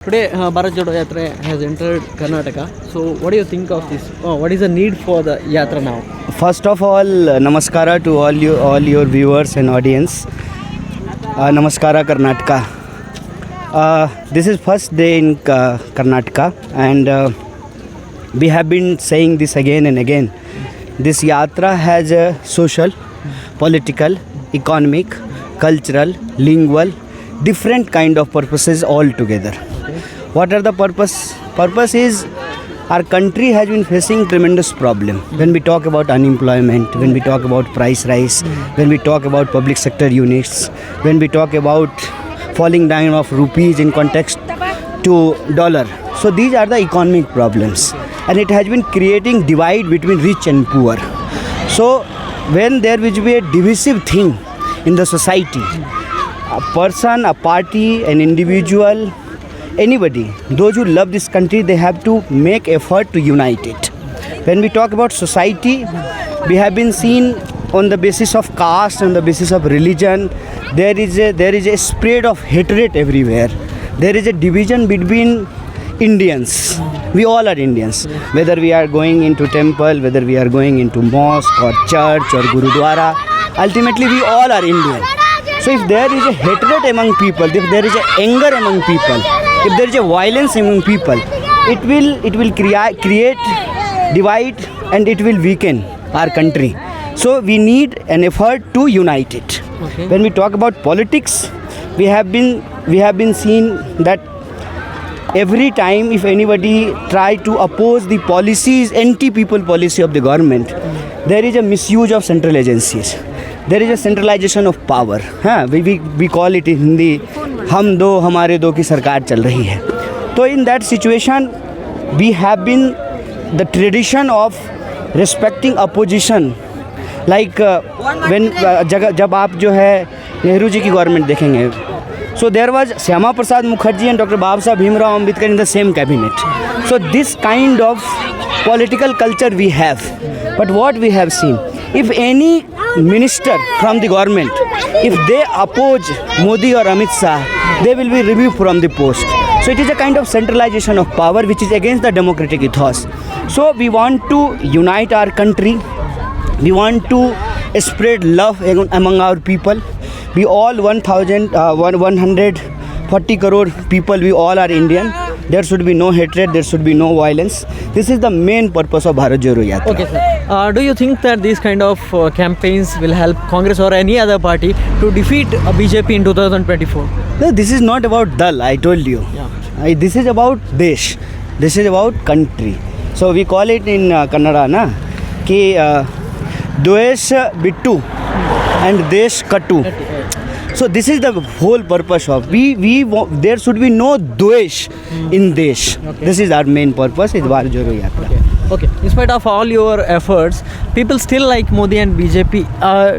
Today, Bharat Jodo Yatra has entered Karnataka. So, what do you think of this? What is the need for the Yatra now? First of all, namaskara to all your viewers and audience. Namaskara Karnataka. This is first day in Karnataka, and we have been saying this again and again. This yatra has a social, political, economic, cultural, lingual, different kind of purposes all together. What are the purpose? Purpose is our country has been facing tremendous problem. When we talk about unemployment, when we talk about price rise, when we talk about public sector units, when we talk about falling down of rupees in context to dollar. So these are the economic problems, and it has been creating divide between rich and poor. So when there will be a divisive thing in the society, a person, a party, an individual, anybody, those who love this country, they have to make effort to unite it. When we talk about society, we have been seen on the basis of caste, on the basis of religion, there is a spread of hatred everywhere. There is a division between Indians. We all are Indians. Whether we are going into temple, whether we are going into mosque or church or gurudwara, ultimately we all are Indian. So if there is a hatred among people, if there is a anger among people, if there is a violence among people, it will create divide, and it will weaken our country. So we need an effort to unite it. Okay. When we talk about politics, we have been seeing that every time if anybody try to oppose the policies, anti-people policy of the government, there is a misuse of central agencies. There is a centralization of power. We call it in Hindi, हम दो हमारे दो की सरकार चल रही है. तो in that situation, we have been the tradition of respecting opposition. Like when जब आप जो है नेहरू जी की गवर्नमेंट देखेंगे, so there was Syama Prasad Mukherjee and Dr. Baba Saheb Bhimrao Ambedkar in the same cabinet. So this kind of political culture we have. But what we have seen, if any minister from the government, if they oppose Modi or Amit Shah, they will be removed from the post. So it is a kind of centralization of power which is against the democratic ethos. So we want to unite our country. We want to spread love among our people. We all 140 crore people, we all are Indian. There should be no hatred, there should be no violence. This is the main purpose of Bharat Jodo Yatra. Okay, sir. Do you think that these kind of campaigns will help Congress or any other party to defeat BJP in 2024? No, this is not about Dal, I told you. Yeah. This is about Desh. This is about country. So we call it in Kannada, na, ki Dvesh Bittu and Desh Kattu. So this is the whole purpose of there should be no dvesh in Desh. Okay. This is our main purpose, is Bharat Jodo Yatra. Okay. In spite of all your efforts, people still like Modi and BJP.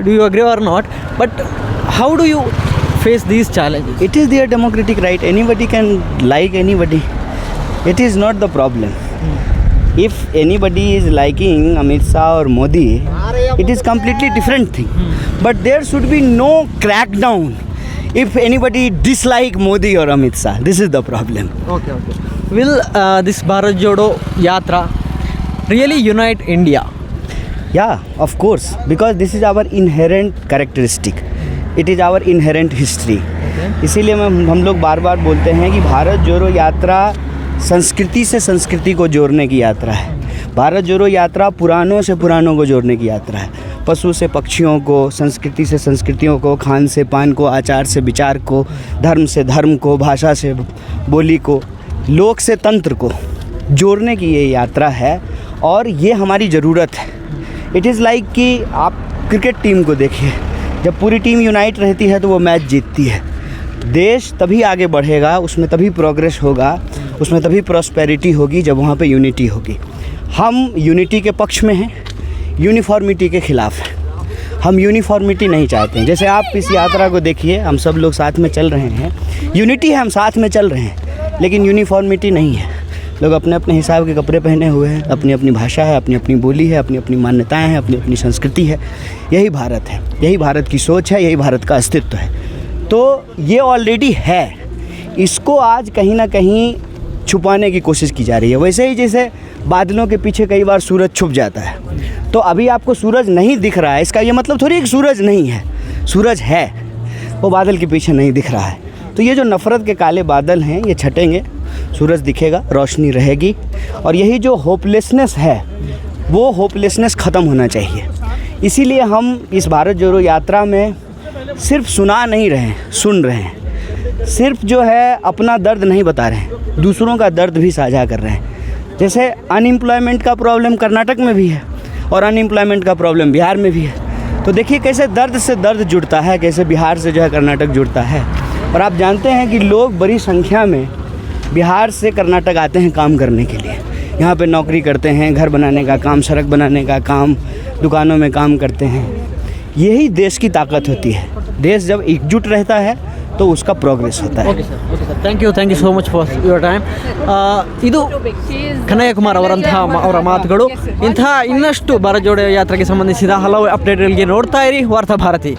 Do you agree or not? But how do you face these challenges? It is their democratic right. Anybody can like anybody. It is not the problem. If anybody is liking Amit Shah or Modi, it is completely different thing. But there should be no crackdown if anybody dislike Modi or Amit Shah. This is the problem. Okay. Will this Bharat Jodo Yatra really unite India? Yeah, of course, because this is our inherent characteristic. It is our inherent history. इसीलिए हम लोग बार बार बोलते हैं कि भारत जोड़ो यात्रा संस्कृति से संस्कृति को जोड़ने की यात्रा है. भारत जोड़ो यात्रा पुरानों से पुरानों को जोड़ने की यात्रा है. पशु से पक्षियों को, संस्कृति से संस्कृतियों को, खान से पान को, आचार से विचार को, धर्म से धर्म को, भाषा से बोली को, लोक से तंत्र को जोड़ने की ये यात्रा है, और ये हमारी ज़रूरत है. इट इज़ लाइक कि आप क्रिकेट टीम को देखिए, जब पूरी टीम यूनाइट रहती है तो वो मैच जीतती है. देश तभी आगे बढ़ेगा, उसमें तभी प्रोग्रेस होगा, उसमें तभी प्रॉस्पेरिटी होगी जब वहाँ पे यूनिटी होगी. हम यूनिटी के पक्ष में हैं, यूनिफॉर्मिटी के ख़िलाफ़ हैं. हम यूनिफॉर्मिटी नहीं चाहते हैं. जैसे आप इस यात्रा को देखिए, हम सब लोग साथ में चल रहे हैं, यूनिटी है, हम साथ में चल रहे हैं, लेकिन यूनिफॉर्मिटी नहीं है. लोग अपने अपने हिसाब के कपड़े पहने हुए हैं, अपनी अपनी भाषा है, अपनी अपनी बोली है, अपनी अपनी मान्यताएं हैं, अपनी अपनी संस्कृति है. यही भारत है, यही भारत की सोच है, यही भारत का अस्तित्व है. तो ये ऑलरेडी है. इसको आज कहीं ना कहीं छुपाने की कोशिश की जा रही है। वैसे ही जैसे बादलों के पीछे कई बार सूरज छुप जाता है, तो अभी आपको सूरज नहीं दिख रहा है, इसका ये मतलब थोड़ी एक सूरज नहीं है, सूरज है, वो बादल के पीछे नहीं दिख रहा है। तो ये जो नफ़रत के काले बादल हैं ये छटेंगे, सूरज दिखेगा, रोशनी रहेगी, और यही जो होपलेसनेस है वो होपलेसनेस ख़त्म होना चाहिए। इसीलिए हम इस भारत जोड़ो यात्रा में सिर्फ सुना नहीं रहे हैं, सुन रहे हैं। सिर्फ जो है अपना दर्द नहीं बता रहे हैं, दूसरों का दर्द भी साझा कर रहे हैं। जैसे अनएम्प्लॉयमेंट का प्रॉब्लम कर्नाटक में भी है और अनएम्प्लॉयमेंट का प्रॉब्लम बिहार में भी है। तो देखिए कैसे दर्द से दर्द जुड़ता है, कैसे बिहार से जो है कर्नाटक जुड़ता है। और आप जानते हैं कि लोग बड़ी संख्या में बिहार से कर्नाटक आते हैं काम करने के लिए, यहाँ पे नौकरी करते हैं, घर बनाने का काम, सड़क बनाने का काम, दुकानों में काम करते हैं। यही देश की ताकत होती है। देश जब एकजुट रहता है तो उसका प्रोग्रेस होता है। Okay sir thank you so much for your time. ಇದು ಕನ್ನಯ್ಯ ಕುಮಾರ್ ಅವರ ಮಾತುಗಳು. ಇಂತಹ ಇನ್ನಷ್ಟು ಭಾರತ್ ಜೋಡೋ ಯಾತ್ರೆಗೆ ಸಂಬಂಧಿಸಿದ ಹಲವು ಅಪ್ಡೇಟ್ಗಳಿಗೆ ನೋಡ್ತಾ ಇರಿ ವಾರ್ತಾ ಭಾರತಿ.